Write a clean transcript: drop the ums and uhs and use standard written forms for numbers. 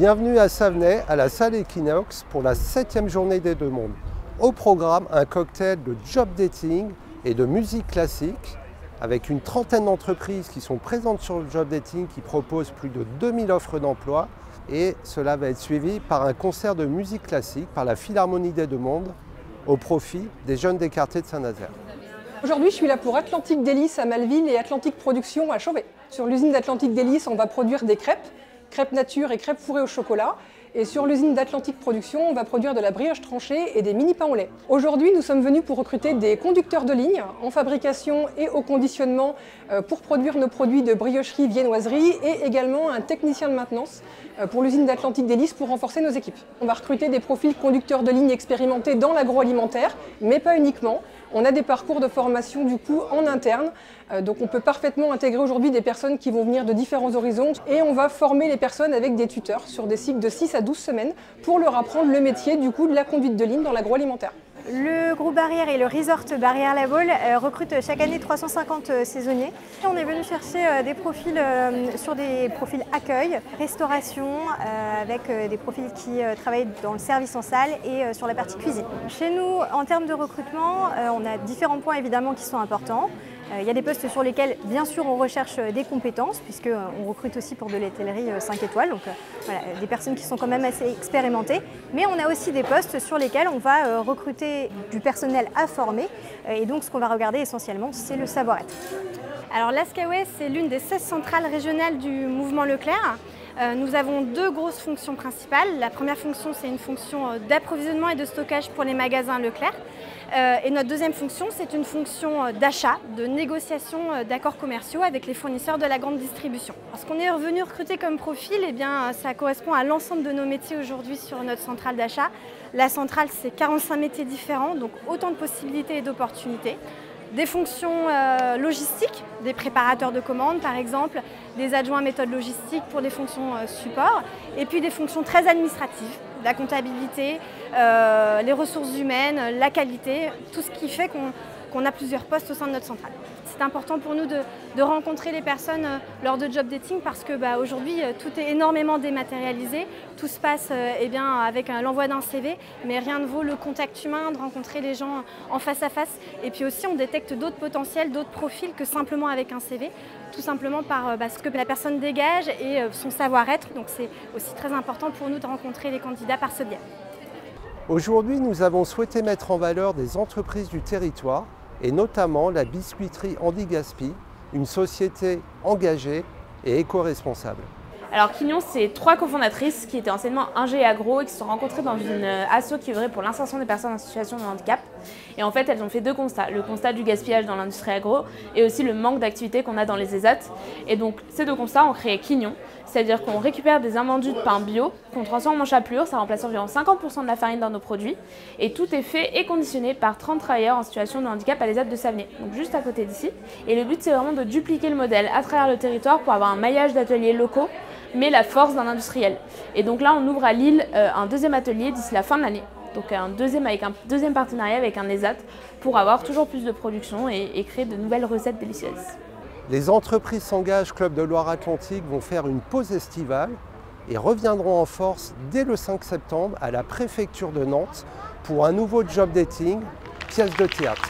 Bienvenue à Savenay, à la salle Equinox, pour la 7e journée des Deux Mondes. Au programme, un cocktail de job dating et de musique classique, avec une trentaine d'entreprises qui sont présentes sur le job dating, qui proposent plus de 2000 offres d'emploi. Et cela va être suivi par un concert de musique classique par la Philharmonie des Deux Mondes, au profit des jeunes des quartiers de Saint-Nazaire. Aujourd'hui, je suis là pour Atlantique Délices à Malville et Atlantique Production à Chauvet. Sur l'usine d'Atlantique Délices, on va produire des crêpes nature et crêpes fourrées au chocolat. Et sur l'usine d'Atlantique Production, on va produire de la brioche tranchée et des mini pains au lait. Aujourd'hui, nous sommes venus pour recruter des conducteurs de ligne en fabrication et au conditionnement pour produire nos produits de briocherie, viennoiserie et également un technicien de maintenance pour l'usine d'Atlantique Délices pour renforcer nos équipes. On va recruter des profils conducteurs de ligne expérimentés dans l'agroalimentaire, mais pas uniquement. On a des parcours de formation du coup en interne, donc on peut parfaitement intégrer aujourd'hui des personnes qui vont venir de différents horizons et on va former les personnes avec des tuteurs sur des cycles de 6 à 12 semaines pour leur apprendre le métier du coup de la conduite de ligne dans l'agroalimentaire. Le groupe Barrière et le resort Barrière La Baule recrutent chaque année 350 saisonniers. On est venu chercher des profils sur des profils accueil, restauration, avec des profils qui travaillent dans le service en salle et sur la partie cuisine. Chez nous, en termes de recrutement, on a différents points évidemment qui sont importants. Il y a des postes sur lesquels, bien sûr, on recherche des compétences, puisqu'on recrute aussi pour de l'hôtellerie 5 étoiles, donc voilà, des personnes qui sont quand même assez expérimentées. Mais on a aussi des postes sur lesquels on va recruter du personnel à former, et donc ce qu'on va regarder essentiellement, c'est le savoir-être. Alors l'Ascaouet, c'est l'une des 16 centrales régionales du mouvement Leclerc. Nous avons deux grosses fonctions principales. La première fonction, c'est une fonction d'approvisionnement et de stockage pour les magasins Leclerc. Et notre deuxième fonction, c'est une fonction d'achat, de négociation d'accords commerciaux avec les fournisseurs de la grande distribution. Ce qu'on est revenu recruter comme profil, eh bien, ça correspond à l'ensemble de nos métiers aujourd'hui sur notre centrale d'achat. La centrale, c'est 45 métiers différents, donc autant de possibilités et d'opportunités. Des fonctions logistiques, des préparateurs de commandes par exemple, des adjoints méthode logistique pour des fonctions support, et puis des fonctions très administratives, la comptabilité, les ressources humaines, la qualité, tout ce qui fait qu'on a plusieurs postes au sein de notre centrale. C'est important pour nous de rencontrer les personnes lors de job dating parce que aujourd'hui tout est énormément dématérialisé, tout se passe avec l'envoi d'un CV, mais rien ne vaut le contact humain, de rencontrer les gens en face à face. Et puis aussi on détecte d'autres potentiels, d'autres profils que simplement avec un CV, tout simplement par ce que la personne dégage et son savoir-être. Donc c'est aussi très important pour nous de rencontrer les candidats par ce biais. Aujourd'hui, nous avons souhaité mettre en valeur des entreprises du territoire et notamment la biscuiterie Andy Gaspi, une société engagée et éco-responsable. Alors Quignon, c'est 3 cofondatrices qui étaient anciennement ingé agro et qui se sont rencontrées dans une asso qui œuvrait pour l'insertion des personnes en situation de handicap. Et en fait, elles ont fait deux constats. Le constat du gaspillage dans l'industrie agro et aussi le manque d'activité qu'on a dans les ESAT. Et donc ces deux constats ont créé Quignon, c'est-à-dire qu'on récupère des invendus de pain bio, qu'on transforme en chapelure, ça remplace environ 50% de la farine dans nos produits. Et tout est fait et conditionné par 30 travailleurs en situation de handicap à l'ESAT de Savenay, donc juste à côté d'ici. Et le but, c'est vraiment de dupliquer le modèle à travers le territoire pour avoir un maillage d'ateliers locaux, mais la force d'un industriel. Et donc là, on ouvre à Lille un deuxième atelier d'ici la fin de l'année. Donc avec un deuxième partenariat avec un ESAT pour avoir toujours plus de production et créer de nouvelles recettes délicieuses. Les entreprises s'engagent Club de Loire-Atlantique vont faire une pause estivale et reviendront en force dès le 5 septembre à la préfecture de Nantes pour un nouveau job dating, pièce de théâtre.